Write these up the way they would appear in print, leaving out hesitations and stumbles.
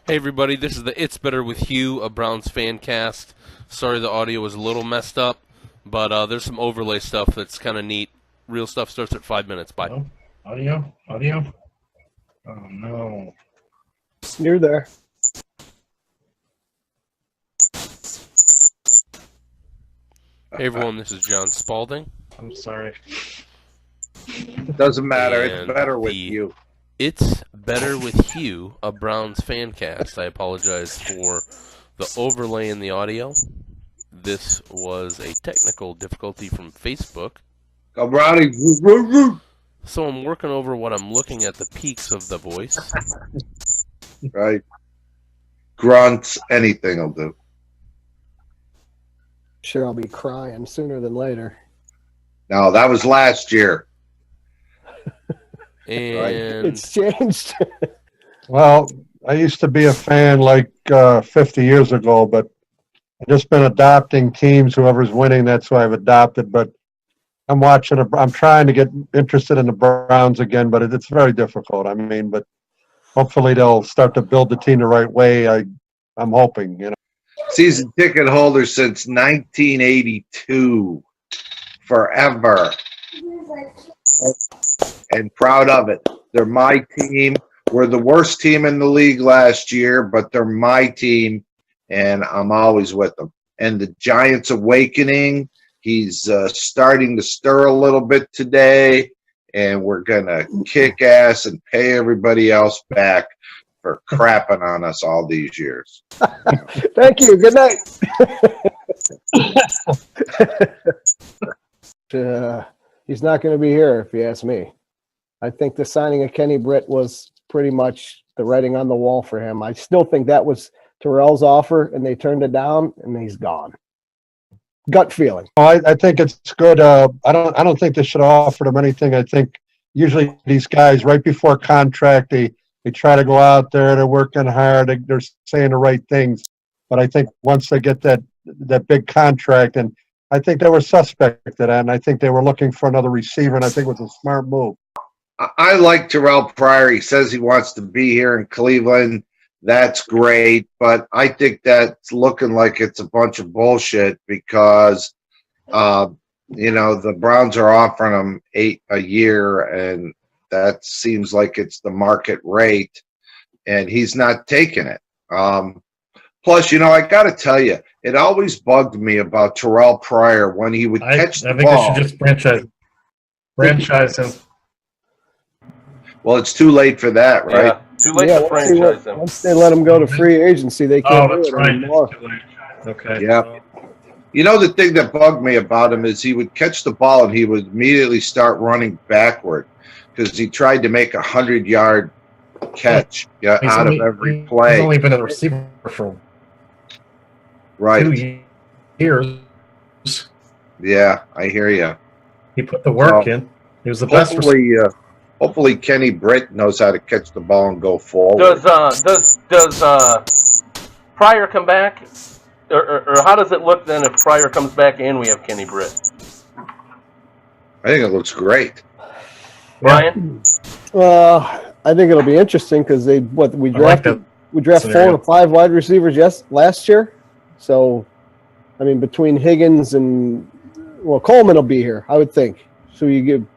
Hey everybody, this is the It's Better with Hue, a Browns fan cast. Sorry the audio was a little messed up, but there's some overlay stuff that's kind of neat. Real stuff starts at 5 minutes. Bye. Oh, audio. Oh no. You're there. Hey everyone, this is John Spalding. I'm sorry. Doesn't matter. And It's better with you. It's Better with Hue, a Browns fan cast. I apologize for the overlay in the audio. This was a technical difficulty from Facebook. Go Brownie. So I'm working over what I'm looking at the peaks of the voice. Right. Grunts, anything will do. Sure, I'll be crying sooner than later. No, that was last year. And It's changed. Well, I used to be a fan like 50 years ago, but I've just been adopting teams. Whoever's winning, that's who I've adopted. But I'm trying to get interested in the Browns again, but it's very difficult. I mean, but hopefully they'll start to build the team the right way. I'm hoping, you know. Season ticket holder since 1982. Forever. And proud of it. They're my team. We're the worst team in the league last year, but they're my team, and I'm always with them. And the Giants awakening, he's starting to stir a little bit today, and we're going to kick ass and pay everybody else back for crapping on us all these years. Thank you. Good night. He's not going to be here, if you ask me. I think the signing of Kenny Britt was pretty much the writing on the wall for him. I still think that was Terrell's offer, and they turned it down, and he's gone. Gut feeling. I think it's good. I don't think they should have offered him anything. I think usually these guys right before contract, they try to go out there, they're working hard, they're saying the right things. But I think once they get that big contract, and I think they were suspect of that, and I think they were looking for another receiver, and I think it was a smart move. I like Terrell Pryor. He says he wants to be here in Cleveland. That's great, but I think that's looking like it's a bunch of bullshit because, the Browns are offering him $8 a year, and that seems like it's the market rate, and he's not taking it. Plus, I got to tell you, it always bugged me about Terrell Pryor when he would catch the ball. I think they should just franchise him. Well, it's too late for that, right? Yeah, too late to franchise him. Once they let him go to free agency, they can't do that's it right. anymore. Okay. Yeah. The thing that bugged me about him is he would catch the ball and he would immediately start running backward because he tried to make 100-yard catch out of every play. He's only been a receiver for 2 years. Yeah, I hear you. He put the work in. He was the best receiver. Hopefully Kenny Britt knows how to catch the ball and go forward. Does Pryor come back? Or how does it look then if Pryor comes back and we have Kenny Britt? I think it looks great. Brian? I think it'll be interesting because we drafted 4 to 5 wide receivers last year. So, I mean, between Higgins and Coleman will be here, I would think. So you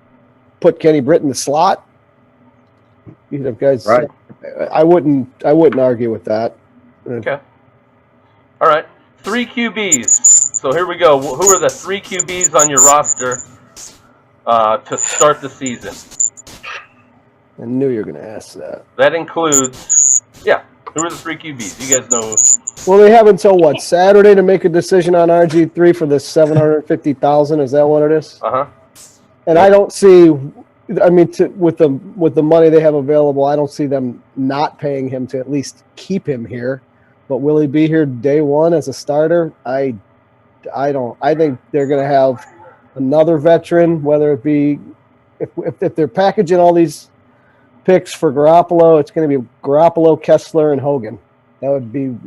put Kenny Britt in the slot. You know, guys, right. I wouldn't argue with that. Okay. All right. 3 QBs. So here we go. Who are the 3 QBs on your roster to start the season? I knew you were going to ask that. That includes, who are the 3 QBs? You guys know. Well, they have until what, Saturday to make a decision on RG3 for the $750,000. Is that what it is? Uh-huh. And I don't see. I mean, with the money they have available, I don't see them not paying him to at least keep him here. But will he be here day one as a starter? I don't. I think they're going to have another veteran, whether it be if they're packaging all these picks for Garoppolo, it's going to be Garoppolo, Kessler, and Hogan. That would be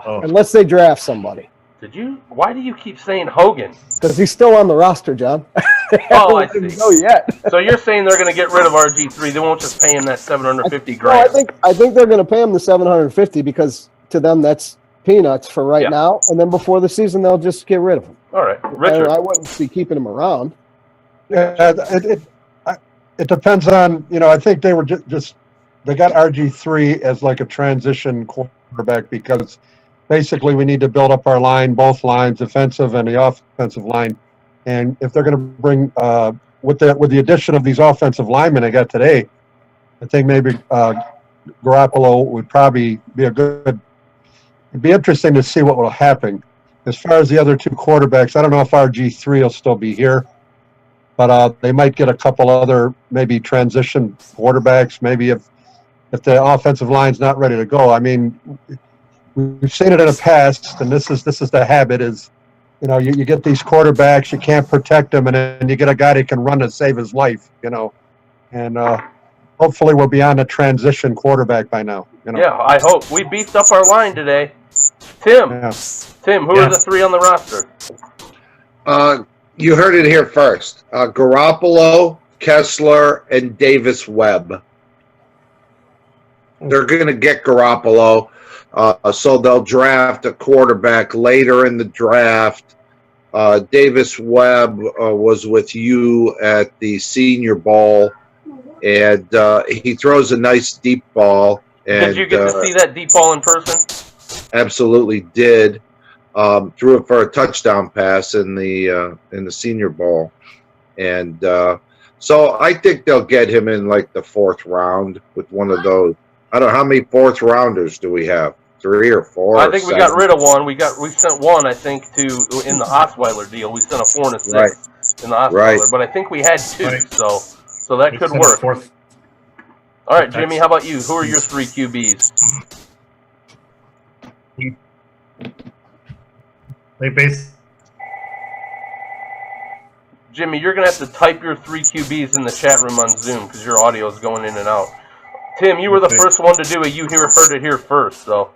unless they draft somebody. Did you? Why do you keep saying Hogan? Because he's still on the roster, John. Oh, I see. No, yet. So you're saying they're going to get rid of RG3? They won't just pay him that $750 No, I grand. think they're going to pay him the $750 because to them that's peanuts for right Yeah. now, and then before the season they'll just get rid of him. All right, Richard. I wouldn't be keeping him around. Yeah, it depends on, I think they were just they got RG3 as like a transition quarterback because basically we need to build up our line, both lines, defensive and the offensive line. And if they're going to bring with the addition of these offensive linemen they got today, I think maybe Garoppolo would probably be it'd be interesting to see what will happen. As far as the other two quarterbacks, I don't know if RG3 will still be here, but they might get a couple other maybe transition quarterbacks. Maybe if the offensive line's not ready to go. I mean, we've seen it in the past, and this is the habit is, you get these quarterbacks, you can't protect them, and then you get a guy that can run to save his life, and hopefully we'll be on a transition quarterback by now. Yeah, I hope. We beefed up our line today. Tim, Yeah. Tim, who are the three on the roster? You heard it here first. Garoppolo, Kessler, and Davis Webb. They're going to get Garoppolo, so they'll draft a quarterback later in the draft. Davis Webb was with you at the Senior Bowl, and he throws a nice deep ball. And, Did you get to see that deep ball in person? Absolutely did. Threw it for a touchdown pass in the Senior Bowl, and so I think they'll get him in like the 4th round with one of those. I don't know how many 4th rounders do we have? 3 or 4? I think we got rid of one. We sent one, I think, in the Osweiler deal. We sent a 4 and a 6 in the Osweiler, but I think we had 2, so that could work. All right, Jimmy, how about you? Who are your 3 QBs? Jimmy, you're going to have to type your 3 QBs in the chat room on Zoom because your audio is going in and out. Tim, you were the first one to do it. You heard it here first, so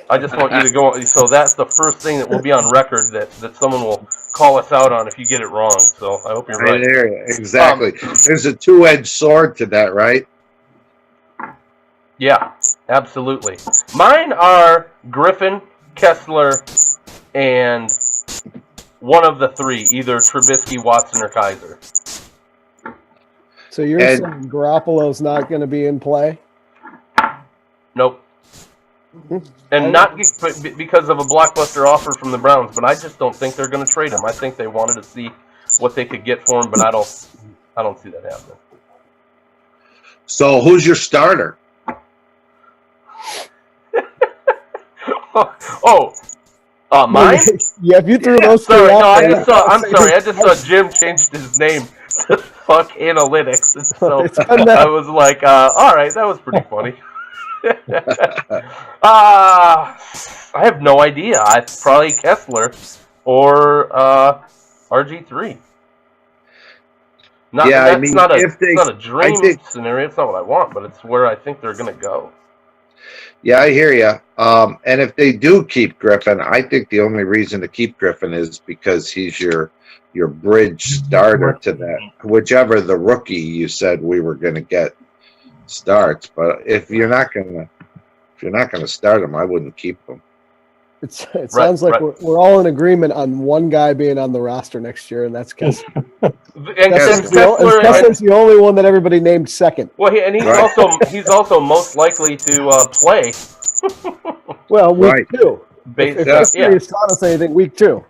I just want you to go. So that's the first thing that will be on record that someone will call us out on if you get it wrong. So I hope you're right. Exactly. There's a 2-edged sword to that, right? Yeah, absolutely. Mine are Griffin, Kessler, and one of the 3, either Trubisky, Watson, or Kaiser. So you're saying Garoppolo's not going to be in play? Nope. And not because of a blockbuster offer from the Browns, but I just don't think they're going to trade him. I think they wanted to see what they could get for him, but I don't see that happening. So who's your starter? Mine? Yeah, if you threw those 3 Sorry, out no, I there, just saw Jim changed his name to Fuck Analytics. And so It's I was like, all right, that was pretty funny. I have no idea. It's probably Kessler or RG3. It's not a dream scenario. It's not what I want, but it's where I think they're going to go. Yeah, I hear you. And if they do keep Griffin, I think the only reason to keep Griffin is because he's your bridge starter to that, whichever the rookie you said we were going to get starts. But if you're not going to start him, I wouldn't keep him. It sounds like we're all in agreement on one guy being on the roster next year, and that's Kessler. Kessler's the only one that everybody named second. Well, he's also most likely to play. Well, week 2. If Kessler's taught us anything, week 2.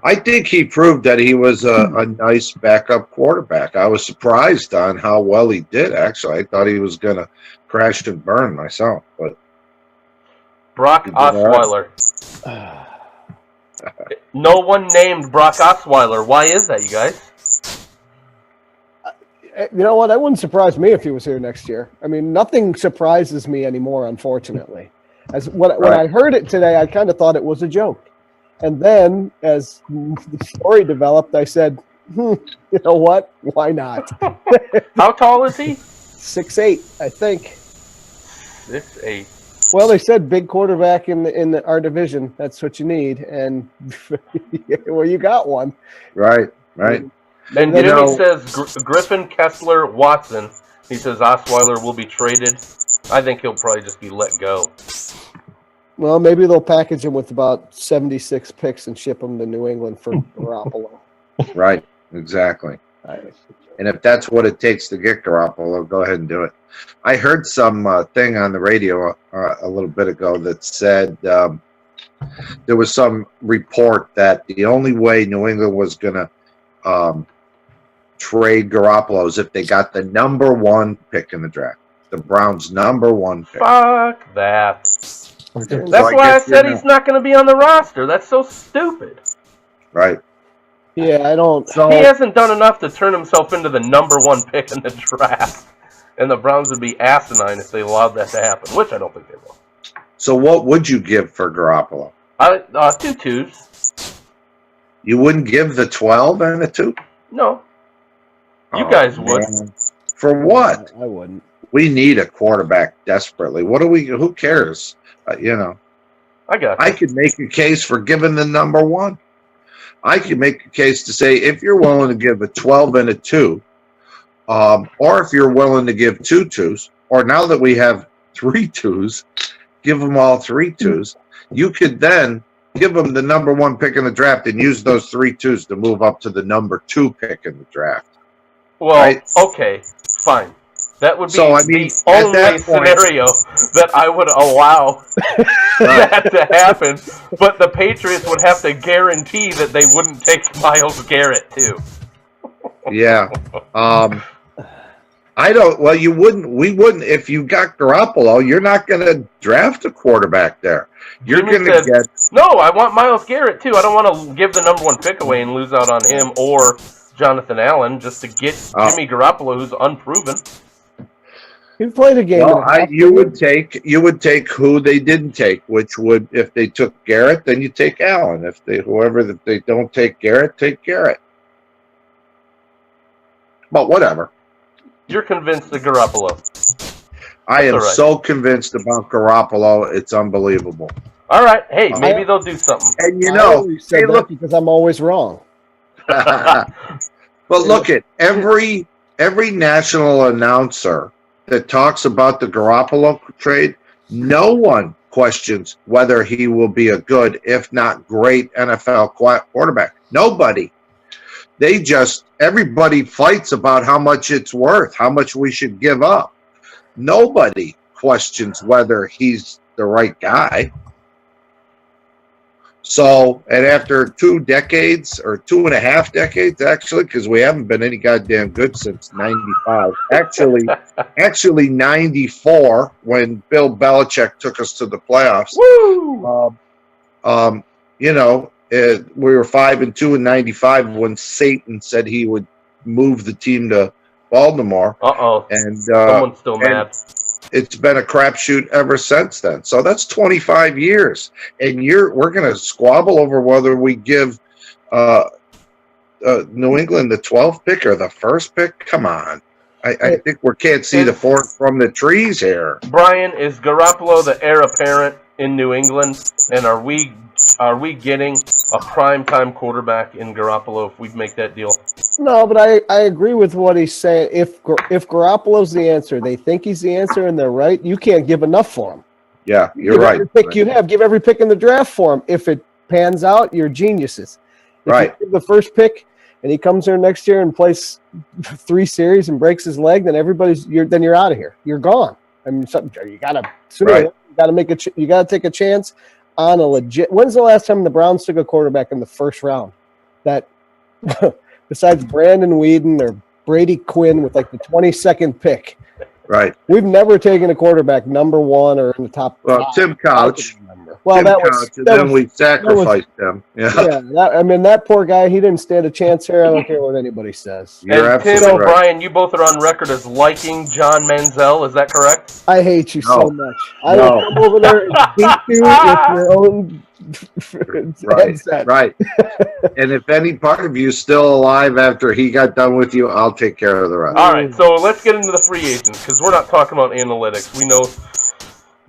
I think he proved that he was a nice backup quarterback. I was surprised on how well he did, actually. I thought he was going to crash and burn myself. But Brock Osweiler. No one named Brock Osweiler. Why is that, you guys? You know what? That wouldn't surprise me if he was here next year. I mean, nothing surprises me anymore, unfortunately. When I heard it today, I kind of thought it was a joke. And then, as the story developed, I said, you know what? Why not? How tall is he? 6'8", I think. 6'8". Well, they said big quarterback in our division. That's what you need, and well, you got one. Right. And Jimmy says Griffin, Kessler, Watson. He says Osweiler will be traded. I think he'll probably just be let go. Well, maybe they'll package him with about 76 picks and ship him to New England for Garoppolo. Right. Exactly. And if that's what it takes to get Garoppolo, go ahead and do it. I heard some thing on the radio a little bit ago that said there was some report that the only way New England was going to trade Garoppolo is if they got the number 1 pick in the draft. The Browns' number 1 pick. Fuck that. Okay. That's why I said he's not going to be on the roster. That's so stupid. Right. Yeah, I don't. He hasn't done enough to turn himself into the number 1 pick in the draft. And the Browns would be asinine if they allowed that to happen, which I don't think they will. So what would you give for Garoppolo? 2 twos. You wouldn't give the 12 and the 2? No. You guys would. Man. For what? I wouldn't. We need a quarterback desperately. Who cares? I got you. I could make a case for giving the number 1. I could make a case to say if you're willing to give a 12 and a 2, or if you're willing to give 2 twos, or now that we have 3 twos, give them all 3 twos. You could then give them the number 1 pick in the draft and use those 3 twos to move up to the number 2 pick in the draft. Well, right? Okay, fine. That would be the only scenario that I would allow that to happen. But the Patriots would have to guarantee that they wouldn't take Myles Garrett, too. Yeah. I don't. Well, you wouldn't. We wouldn't. If you got Garoppolo, you're not going to draft a quarterback there. You're going to get. No, I want Myles Garrett, too. I don't want to give the number 1 pick away and lose out on him or Jonathan Allen just to get Jimmy Garoppolo, who's unproven. He played a game. Well, you would take who they didn't take, which would, if they took Garrett, then you take Allen. If they don't take Garrett, take Garrett. But whatever. You're convinced of Garoppolo. I am so convinced about Garoppolo, it's unbelievable. All right, hey, maybe they'll do something. And hey, look, because I'm always wrong. But look at every national announcer that talks about the Garoppolo trade, no one questions whether he will be a good, if not great, NFL quarterback. Nobody. Everybody fights about how much it's worth, how much we should give up. Nobody questions whether he's the right guy. So, and after 2 decades, or 2.5 decades, actually, because we haven't been any goddamn good since 95. Actually 94, when Bill Belichick took us to the playoffs. Woo! We were 5-2 in 95 when Satan said he would move the team to Baltimore. And someone's still mad. It's been a crapshoot ever since then. So that's 25 years, and we're going to squabble over whether we give New England the 12th pick or the 1st pick. Come on, I think we can't see the forest from the trees here. Brian, is Garoppolo the heir apparent in New England, and are we getting a primetime quarterback in Garoppolo if we make that deal? No, but I agree with what he's saying. If Garoppolo's the answer, they think he's the answer, and they're right. You can't give enough for him. Yeah, you're right. Give every pick in the draft for him. If it pans out, you're geniuses. If you give the 1st pick, and he comes here next year and plays 3 series and breaks his leg, then you're out of here. You're gone. I mean, you gotta take a chance on a legit. When's the last time the Browns took a quarterback in the 1st round? That besides Brandon Weeden or Brady Quinn with like the 22nd pick. Right. We've never taken a quarterback number 1 or in the top. Well, Tim Couch. Then we sacrificed him. Yeah. That poor guy, he didn't stand a chance here. I don't care what anybody says. You're and Tim and Brian, you both are on record as liking John Manziel. Is that correct? I hate you so much. I will come over there and beat you with your own headset. Right. And if any part of you is still alive after he got done with you, I'll take care of the rest. All right, so let's get into the free agents, because we're not talking about analytics. We know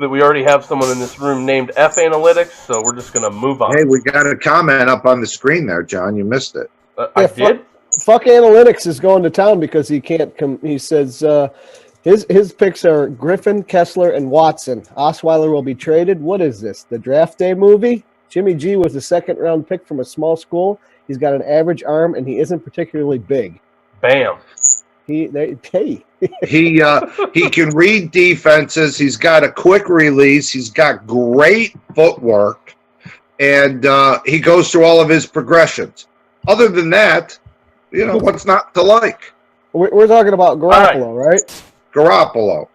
that we already have someone in this room named F Analytics, so we're just going to move on. Hey, we got a comment up on the screen there, John. You missed it. I did? Fuck Analytics is going to town because he can't come. He says his picks are Griffin, Kessler, and Watson. Osweiler will be traded. What is this? The draft day movie? Jimmy G was a second-round pick from a small school. He's got an average arm, and he isn't particularly big. Bam. He can read defenses. He's got a quick release. He's got great footwork, and he goes through all of his progressions. Other than that, what's not to like? We're talking about Garoppolo, right? Garoppolo.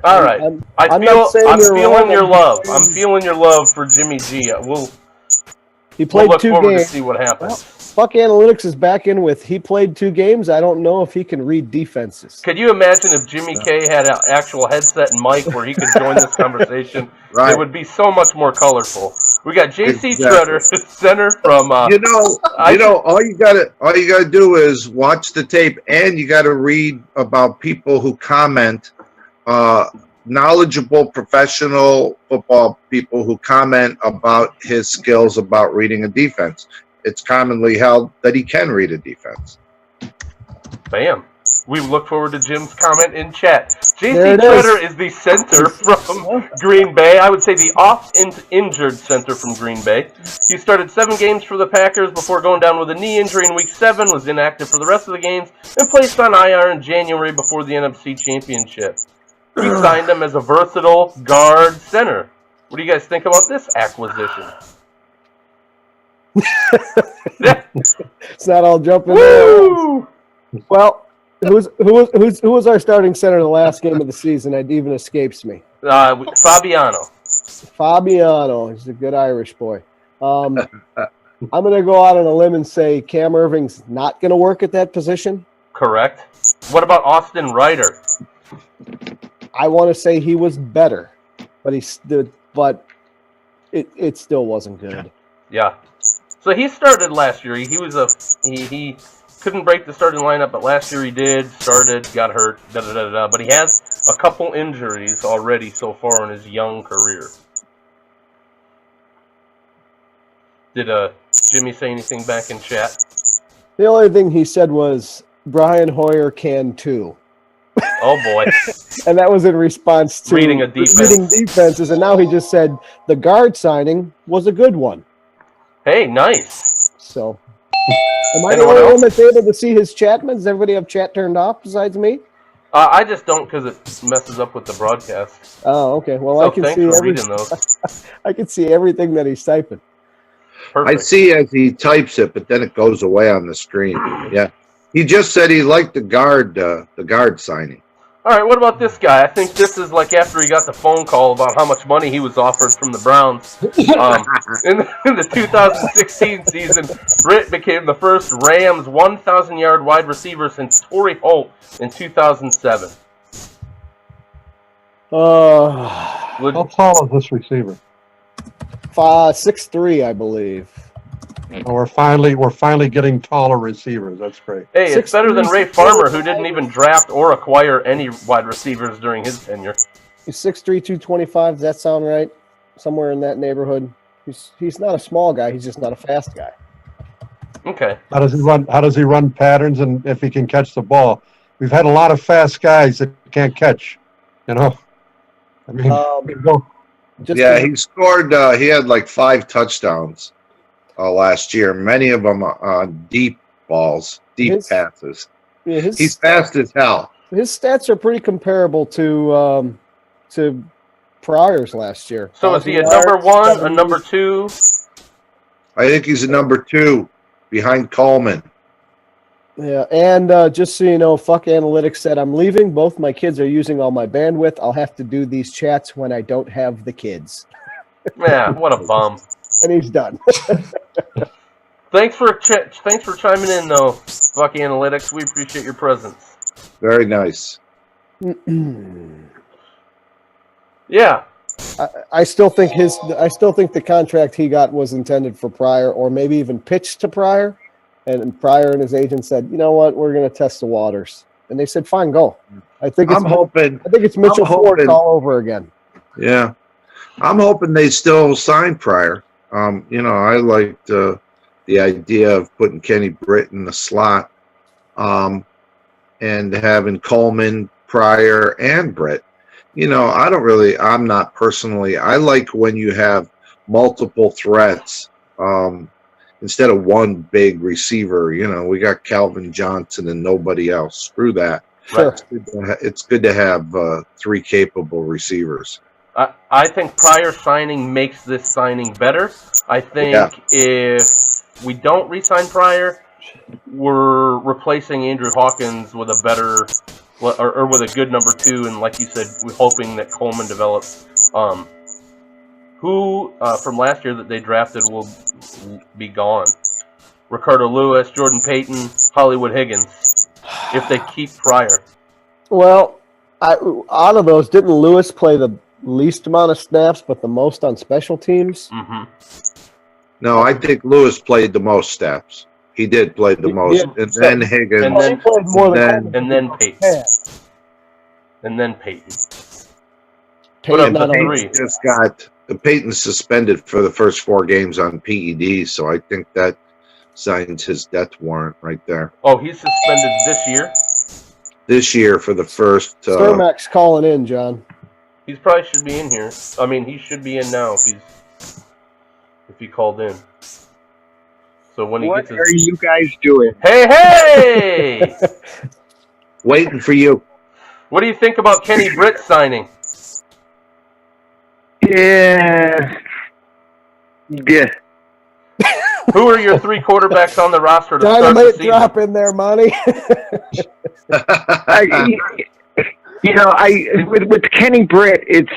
All right. I'm feeling your love. I'm feeling your love for Jimmy G. He played we'll 2 look forward games. to see what happens. Well, Fuck Analytics is back in with he played 2 games. I don't know if he can read defenses. Could you imagine if Jimmy K had an actual headset and mic where he could join this conversation? Right. It would be so much more colorful. We got JC Treader, center from. All you gotta do is watch the tape, and you gotta read about people who comment. Knowledgeable professional football people who comment about his skills about reading a defense. It's commonly held that he can read a defense. Bam. We look forward to Jim's comment in chat. JC Treader is the center from Green Bay. I would say the oft-injured center from Green Bay. He started 7 games for the Packers before going down with a knee injury in Week 7, was inactive for the rest of the games, and placed on IR in January before the NFC Championship. We signed him as a versatile guard center. What do you guys think about this acquisition? It's not all jumping there. Well, who was our starting center the last game of the season? It even escapes me. Fabiano. He's a good Irish boy. I'm going to go out on a limb and say Cam Irving's not going to work at that position. Correct. What about Austin Ryder? I want to say he was better, but it still wasn't good. Yeah. So he started last year. He couldn't break the starting lineup, but last year he did. Started, got hurt, But he has a couple injuries already so far in his young career. Did Jimmy say anything back in chat? The only thing he said was Brian Hoyer can too. Oh boy. And that was in response to reading defenses, and now he just said the guard signing was a good one. Hey, nice. So, am I the only one that's able to see his chat? Does everybody have chat turned off besides me? I just don't because it messes up with the broadcast. Oh, okay. Well, so I can thanks see for reading those. I can see everything that he's typing. Perfect. I see as he types it, but then it goes away on the screen. Yeah, he just said he liked the guard signing. All right, what about this guy? I think this is like after he got the phone call about how much money he was offered from the Browns. In the 2016 season, Britt became the first Rams 1,000-yard wide receiver since Torrey Holt in 2007. How tall is this receiver? 6'3", I believe. We're finally getting taller receivers. That's great. Hey, it's better than Ray Farmer, who didn't even draft or acquire any wide receivers during his tenure. He's 6'3", 225. Does that sound right? Somewhere in that neighborhood. He's not a small guy. He's just not a fast guy. Okay. How does he run patterns, and if he can catch the ball? We've had a lot of fast guys that can't catch. I mean, he scored. He had like 5 touchdowns last year. Many of them on deep balls, passes. Yeah, he's fast as hell. His stats are pretty comparable to Pryor's last year. So is he a number 1, a number 2? I think he's a number 2 behind Coleman. Yeah, and just so you know, Fuck Analytics said, I'm leaving. Both my kids are using all my bandwidth. I'll have to do these chats when I don't have the kids. Yeah, what a bum. And he's done. Thanks for chiming in, though, Fuck Analytics. We appreciate your presence. Very nice. Yeah. I still think the contract he got was intended for Pryor, or maybe even pitched to Pryor. And Pryor and his agent said, "You know what? We're going to test the waters." And they said, "Fine, go." I think it's Mitchell Ford all over again. Yeah, I'm hoping they still sign Pryor. I liked the idea of putting Kenny Britt in the slot, and having Coleman, Pryor, and Britt. I'm not personally. I like when you have multiple threats instead of one big receiver. We got Calvin Johnson and nobody else. Screw that. Sure. It's good to have 3 capable receivers. I think Pryor signing makes this signing better. I think if we don't re-sign Pryor, we're replacing Andrew Hawkins with a better, or with a good number 2, and like you said, we're hoping that Coleman develops. Who from last year that they drafted will be gone? Ricardo Lewis, Jordan Payton, Hollywood Higgins. If they keep Pryor. Well, out of those, didn't Lewis play the least amount of snaps, but the most on special teams? Mm-hmm. No, I think Lewis played the most snaps. He did play the most, and then Higgins, and then Peyton, Yeah. and then Peyton. Peyton Put up not the only- 3. just got Peyton's suspended for the first 4 games on PEDs, so I think that signs his death warrant right there. Oh, he's suspended this year? This year for the first. Sturmack's calling in, John. He probably should be in here. I mean, he should be in now if he called in. So when he What gets his... are you guys doing? Hey! Waiting for you. What do you think about Kenny Britt signing? Yeah. Who are your 3 quarterbacks on the roster to start the Dynamite season? drop in there, Monty. With Kenny Britt, it's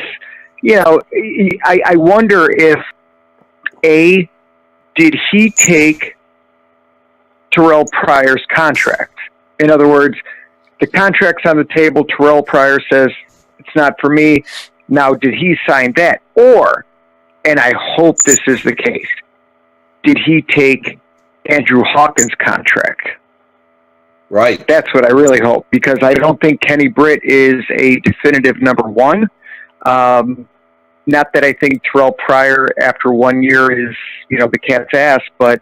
I wonder if did he take Terrell Pryor's contract? In other words, the contract's on the table. Terrell Pryor says it's not for me. Now, did he sign that? Or, and I hope this is the case, did he take Andrew Hawkins' contract? Right. That's what I really hope, because I don't think Kenny Britt is a definitive number 1. Not that I think Terrell Pryor after 1 year is, the cat's ass, but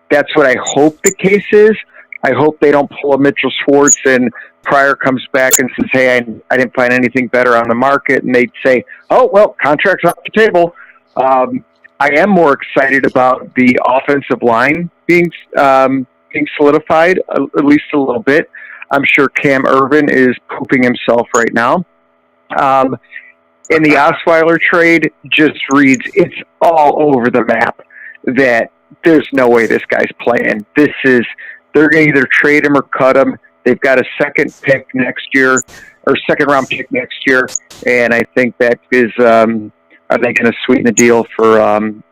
that's what I hope the case is. I hope they don't pull a Mitchell Schwartz and Pryor comes back and says, hey, I didn't find anything better on the market. And they'd say, oh, well, contract's off the table. I am more excited about the offensive line being solidified, at least a little bit. I'm sure Cam Irvin is pooping himself right now. And the Osweiler trade just reads, it's all over the map that there's no way this guy's playing. They're going to either trade him or cut him. They've got a second pick next year, or second round pick next year. And I think that is, are they going to sweeten the deal for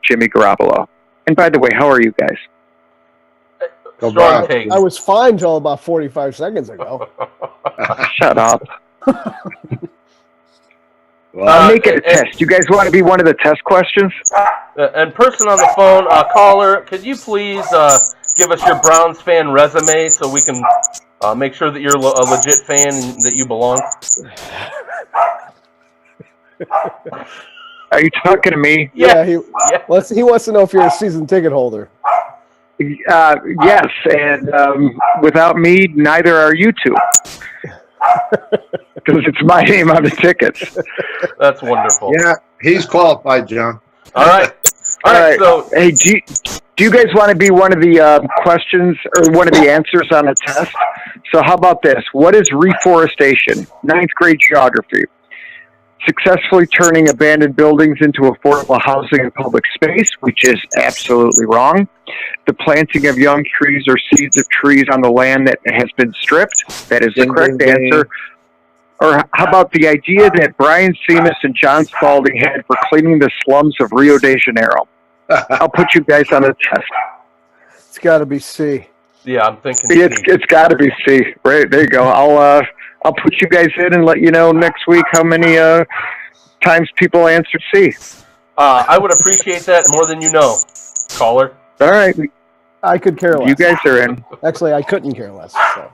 Jimmy Garoppolo? And by the way, how are you guys? Strong take. I was fine till about 45 seconds ago. Shut up. Well, Make it a test. You guys want to be one of the test questions? And person on the phone, caller, could you please give us your Browns fan resume so we can make sure that you're a legit fan and that you belong? Are you talking to me? Yeah, he wants to know if you're a season ticket holder. Yes, and without me, neither are you two. Because it's my name on the tickets. That's wonderful. Yeah, he's qualified, John. All right. All right. So, hey, do you guys want to be one of the questions or one of the answers on a test? So how about this? What is reforestation? 9th grade geography. Successfully turning abandoned buildings into affordable housing and public space, which is absolutely wrong. The planting of young trees or seeds of trees on the land that has been stripped. That is the correct answer. Or how about the idea that Brian Seamus and John Spalding had for cleaning the slums of Rio de Janeiro? I'll put you guys on a test. It's got to be C. yeah, I'm thinking. It's got to be C. Right, there you go. I'll put you guys in and let you know next week how many times people answer C. I would appreciate that more than you know, caller. All right. I could care less. You guys are in. Actually, I couldn't care less. So.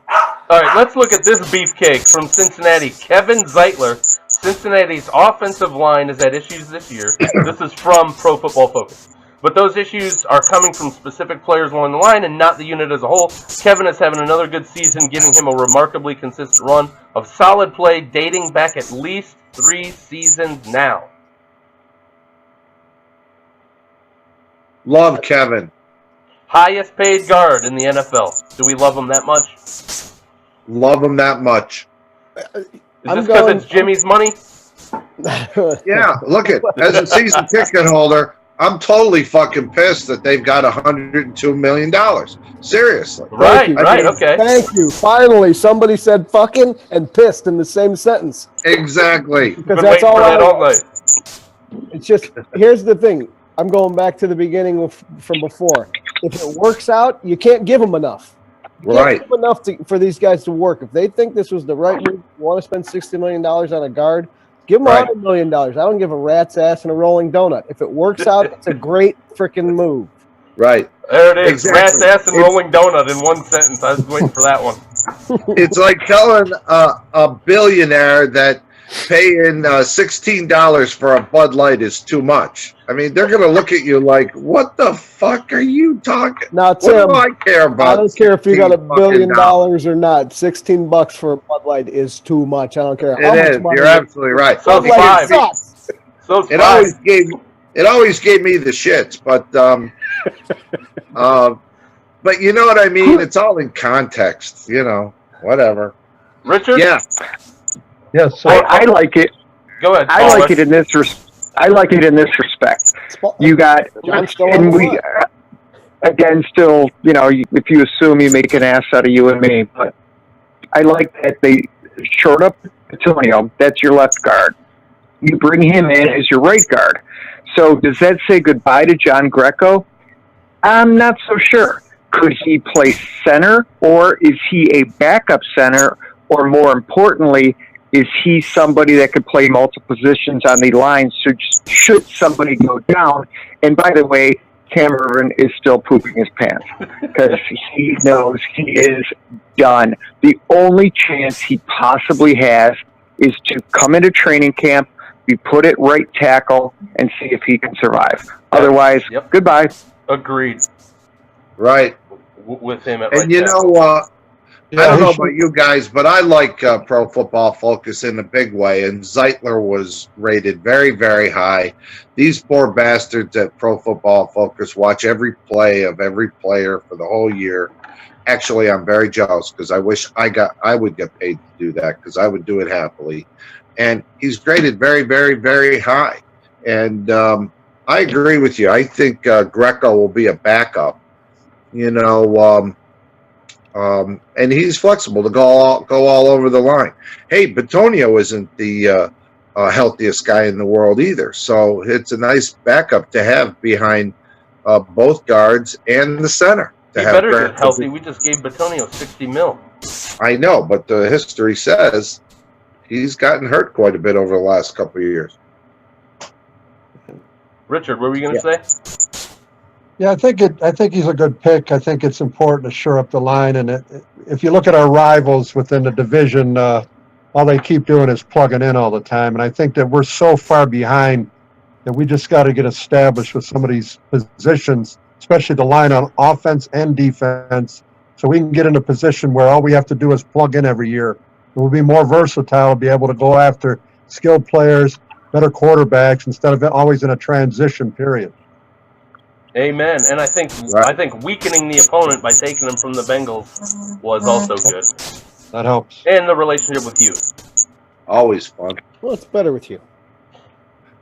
All right, let's look at this beefcake from Cincinnati. Kevin Zeitler Cincinnati's offensive line has had issues this year. This is from Pro Football Focus. But those issues are coming from specific players along the line and not the unit as a whole. Kevin is having another good season, giving him a remarkably consistent run of solid play dating back at least 3 seasons now. Love Kevin. Highest paid guard in the NFL. Do we love him that much? Love him that much. Is this because it's Jimmy's money? Yeah, look at as a season ticket holder, I'm totally fucking pissed that they've got $102 million. Seriously. Right, okay. Thank you. Finally, somebody said fucking and pissed in the same sentence. Exactly. Because Been that's waiting for that all all night. It's just, here's the thing. I'm going back to the beginning from before. If it works out, you can't give them enough. You can't give them enough for these guys to work. If they think this was the right move, want to spend $60 million on a guard, give them $100 million. I don't give a rat's ass and a rolling donut. If it works out, it's a great freaking move. Right. There it is. Exactly. Rat's ass and rolling donut in one sentence. I was waiting for that one. It's like telling a billionaire that paying $16 for a Bud Light is too much. I mean, they're going to look at you like, what the fuck are you talking? Now, What Tim, do I care about? I don't care if you got $1 billion $16 or not. $16 for a Bud Light is too much. I don't care how It much is. money. You're absolutely right. So Bud Light five. sucks. So It always gave me the shits, but but you know what I mean? It's all in context, whatever. Richard? Yeah. Yes, I like it. Go ahead. I like it in this. I like it in this respect. You got, John still and on the we line. again still, if you assume you make an ass out of you and me, but I like that they short up Antonio. That's your left guard. You bring him in as your right guard. So does that say goodbye to John Greco? I'm not so sure. Could he play center, or is he a backup center, or more importantly, is he somebody that could play multiple positions on the line should somebody go down? And by the way, Cameron is still pooping his pants because he knows he is done. The only chance he possibly has is to come into training camp, be put at right tackle, and see if he can survive. Otherwise, goodbye. Agreed. Right. With him at And right I don't know about you guys, but I like Pro Football Focus in a big way, and Zeitler was rated very, very high. These poor bastards at Pro Football Focus watch every play of every player for the whole year. Actually, I'm very jealous because I wish I would get paid to do that because I would do it happily. And he's graded very, very, very high. And I agree with you. I think Greco will be a backup. And he's flexible to go all over the line. Hey, Batonio isn't the healthiest guy in the world either, so it's a nice backup to have behind both guards and the center. He better get healthy. We just gave Batonio $60 million. I know, but the history says he's gotten hurt quite a bit over the last couple of years. Richard, what were you going to say? Yeah, I think he's a good pick. I think it's important to shore up the line. And if you look at our rivals within the division, all they keep doing is plugging in all the time. And I think that we're so far behind that we just got to get established with some of these positions, especially the line on offense and defense, so we can get in a position where all we have to do is plug in every year. We'll be more versatile, be able to go after skilled players, better quarterbacks, instead of always in a transition period. Amen. And I think weakening the opponent by taking them from the Bengals was also good. That helps. And the relationship with you. Always fun. Well, it's better with you.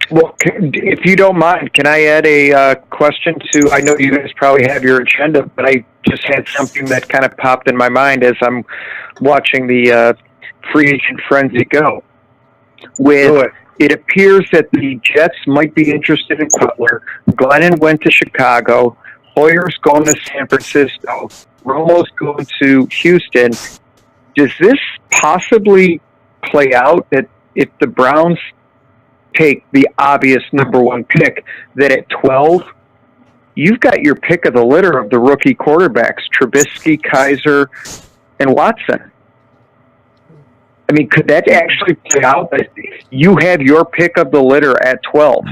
Well, if you don't mind, can I add a question to, I know you guys probably have your agenda, but I just had something that kind of popped in my mind as I'm watching the free agent frenzy go. It appears that the Jets might be interested in Cutler. Glennon went to Chicago. Hoyer's going to San Francisco. Romo's going to Houston. Does this possibly play out that if the Browns take the obvious number one pick, that at 12, you've got your pick of the litter of the rookie quarterbacks, Trubisky, Kaiser, and Watson? I mean, could that actually play out? You have your pick of the litter at 12.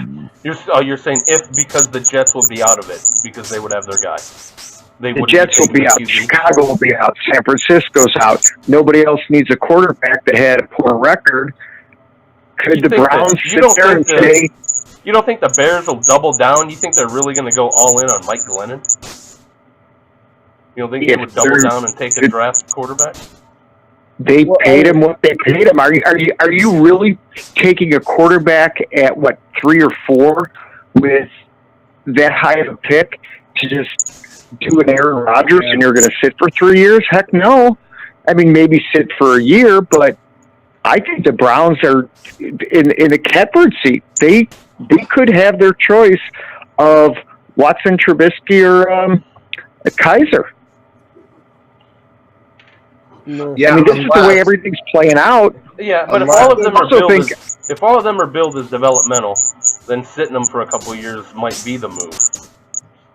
You're saying if because the Jets will be out of it because they would have their guy. The Jets will be out. Chicago will be out. San Francisco's out. Nobody else needs a quarterback that had a poor record. Could the Browns sit there and say... You don't think the Bears will double down? You think they're really going to go all in on Mike Glennon? You don't think they would double down and take a draft quarterback? They paid him what they paid him. Are you really taking a quarterback at, 3 or 4 with that high of a pick to just do an Aaron Rodgers and you're going to sit for 3 years? Heck no. I mean, maybe sit for a year, but I think the Browns are in a catbird seat. They could have their choice of Watson, Trubisky, or Kaiser. No. Yeah, I mean, this is the way everything's playing out. Yeah, but if all of them are billed as developmental, then sitting them for a couple of years might be the move.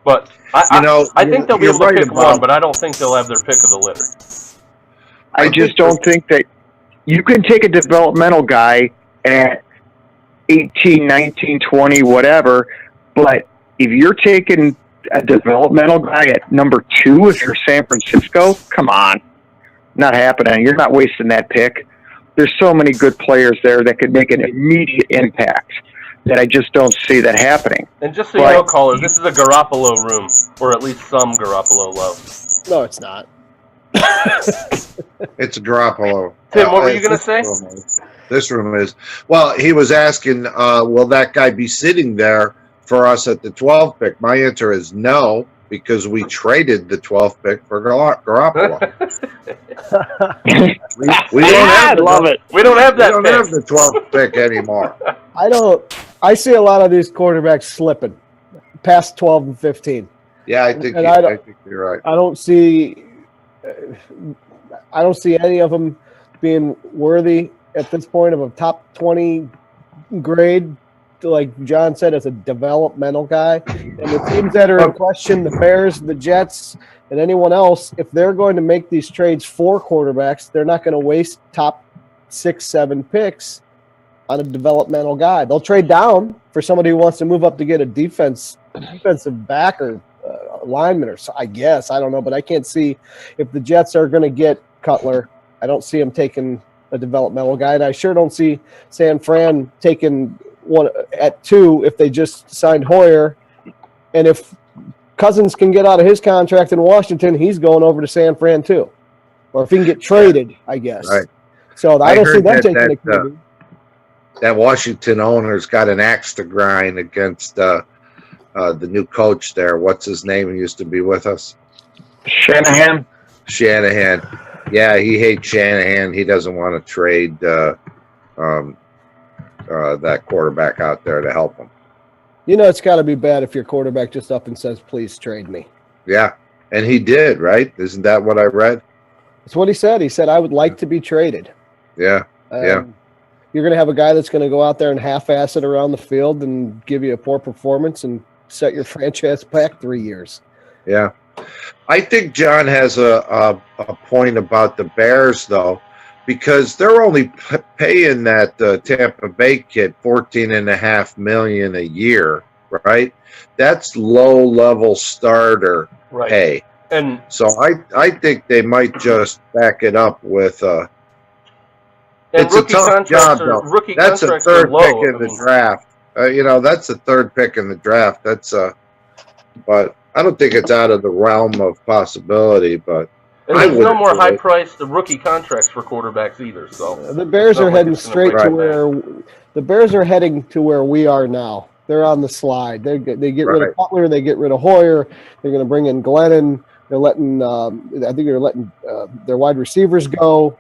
But I think they'll be able to pick one, but I don't think they'll have their pick of the litter. I just don't think that you can take a developmental guy at 18, 19, 20, whatever, but if you're taking a developmental guy at number 2 if you're San Francisco, come on. Not happening. You're not wasting that pick. There's so many good players there that could make an immediate impact that I just don't see that happening. And just so you know, caller, this is a Garoppolo room, or at least some Garoppolo love. No, it's not. It's a Garoppolo. Tim, what were you going to say? This room is. Well, he was asking, will that guy be sitting there for us at the 12th pick? My answer is no, because we traded the 12th pick for Garoppolo. we don't have it. We don't have that. We don't have the 12th pick anymore. I see a lot of these quarterbacks slipping past 12 and 15. Yeah, I think you're right. I don't see any of them being worthy at this point of a top 20 grade. Like John said, as a developmental guy. And the teams that are in question, the Bears, the Jets, and anyone else, if they're going to make these trades for quarterbacks, they're not going to waste top 6, 7 picks on a developmental guy. They'll trade down for somebody who wants to move up to get a defensive back or lineman, or I guess. I don't know, but I can't see if the Jets are going to get Cutler. I don't see them taking a developmental guy, and I sure don't see San Fran taking one at 2 if they just signed Hoyer. And if Cousins can get out of his contract in Washington, he's going over to San Fran too. Or if he can get traded, I guess. Right. So I don't see them taking it. That Washington owner's got an axe to grind against the new coach there. What's his name? He used to be with us. Shanahan. Yeah, he hates Shanahan. He doesn't want to trade that quarterback out there to help him. You know, it's got to be bad if your quarterback just up and says, please trade me. Yeah, and he did, right? Isn't that what I read? That's what he said. He said, I would like to be traded. Yeah, yeah. You're going to have a guy that's going to go out there and half-ass it around the field and give you a poor performance and set your franchise back 3 years. Yeah. I think John has a point about the Bears, though, because they're only paying that Tampa Bay kid $14.5 million a year, right? That's low-level starter pay. And so I think they might just back it up with it's a tough job, though. That's a third pick in the draft. That's a third pick in the draft. But I don't think it's out of the realm of possibility. But there's no more high-priced rookie contracts for quarterbacks either. So the Bears are heading straight to where we are now. They're on the slide. They get rid of Cutler. They get rid of Hoyer. They're going to bring in Glennon. They're letting their wide receivers go.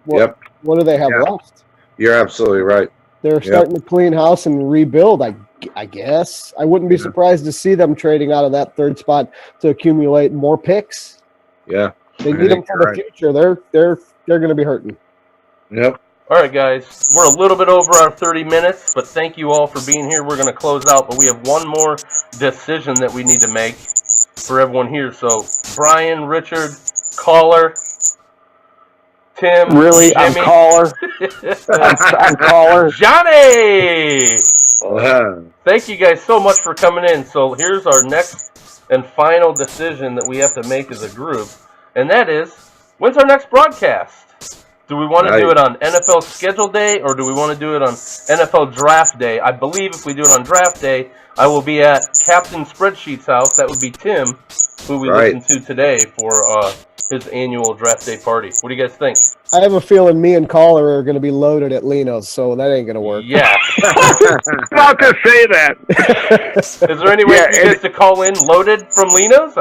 What do they have left? You're absolutely right. They're starting to clean house and rebuild, I guess. I wouldn't be surprised to see them trading out of that third spot to accumulate more picks. Yeah. They need them for the future. They're going to be hurting. Yep. All right, guys. We're a little bit over our 30 minutes, but thank you all for being here. We're going to close out, but we have one more decision that we need to make for everyone here. So, Brian, Richard, caller, Tim, Really? Jimmy. I'm caller. I'm caller. Johnny! Thank you guys so much for coming in. So here's our next and final decision that we have to make as a group, and that is, when's our next broadcast? Do we want to do it on NFL schedule day, or do we want to do it on NFL draft day? I believe if we do it on draft day, I will be at Captain Spreadsheet's house. That would be Tim, who we listened to today for his annual draft day party. What do you guys think? I have a feeling me and Caller are going to be loaded at Lino's, so that ain't going to work. Yeah. About to say that. Is there any way for you guys to call in loaded from Lino's?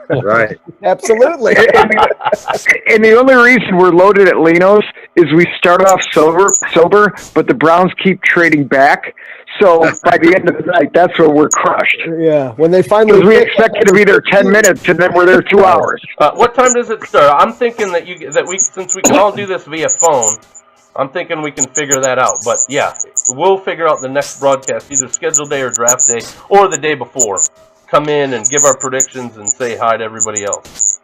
Right. Absolutely. And the only reason we're loaded at Lino's is we start off sober, but the Browns keep trading back. So by the end of the night, that's where we're crushed. Yeah, when they finally... Because we expected to be there 10 minutes, and then we're there 2 hours. What time does it start? I'm thinking that since we can all do this via phone, I'm thinking we can figure that out. But yeah, we'll figure out the next broadcast, either scheduled day or draft day, or the day before. Come in and give our predictions and say hi to everybody else.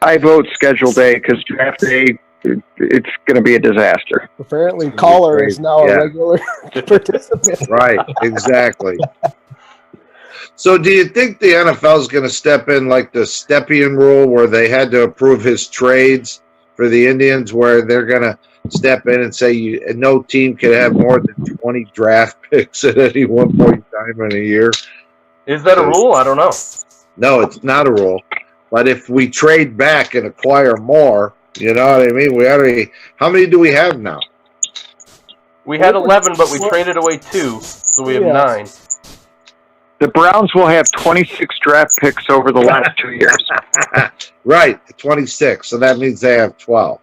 I vote schedule day because draft day, it's going to be a disaster. Apparently, Caller is now a regular participant. Right, exactly. So do you think the NFL is going to step in like the Stepien rule where they had to approve his trades for the Indians, where they're going to step in and say no team can have more than 20 draft picks at any one point in time in a year? Is that a rule? I don't know. No, it's not a rule. But if we trade back and acquire more, you know what I mean? We already. How many do we have now? We had 11, but we traded away 2, so we have 9. The Browns will have 26 draft picks over the last 2 years. Right, 26. So that means they have 12.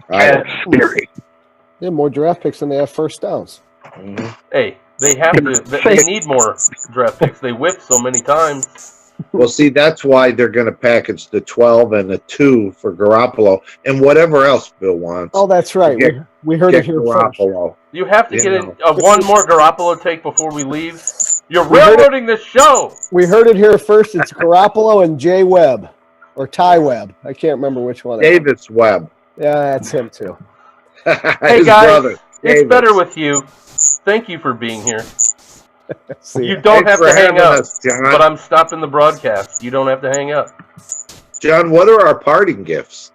Right. That's scary. They have more draft picks than they have first downs. Mm-hmm. Hey, they have to. They need more draft picks. They whiffed so many times. Well, see, that's why they're going to package the 12 and the 2 for Garoppolo and whatever else Bill wants. Oh, that's right. We heard it here first. Garoppolo. You have to get one more Garoppolo take before we leave. You're railroading this show. We heard it here first. It's Garoppolo and Jay Webb, or Ty Webb. I can't remember which one. Davis Webb. Yeah, that's him too. Hey guys, it's better with you. Thank you for being here. You don't have to hang up, but I'm stopping the broadcast. You don't have to hang up. John, what are our parting gifts?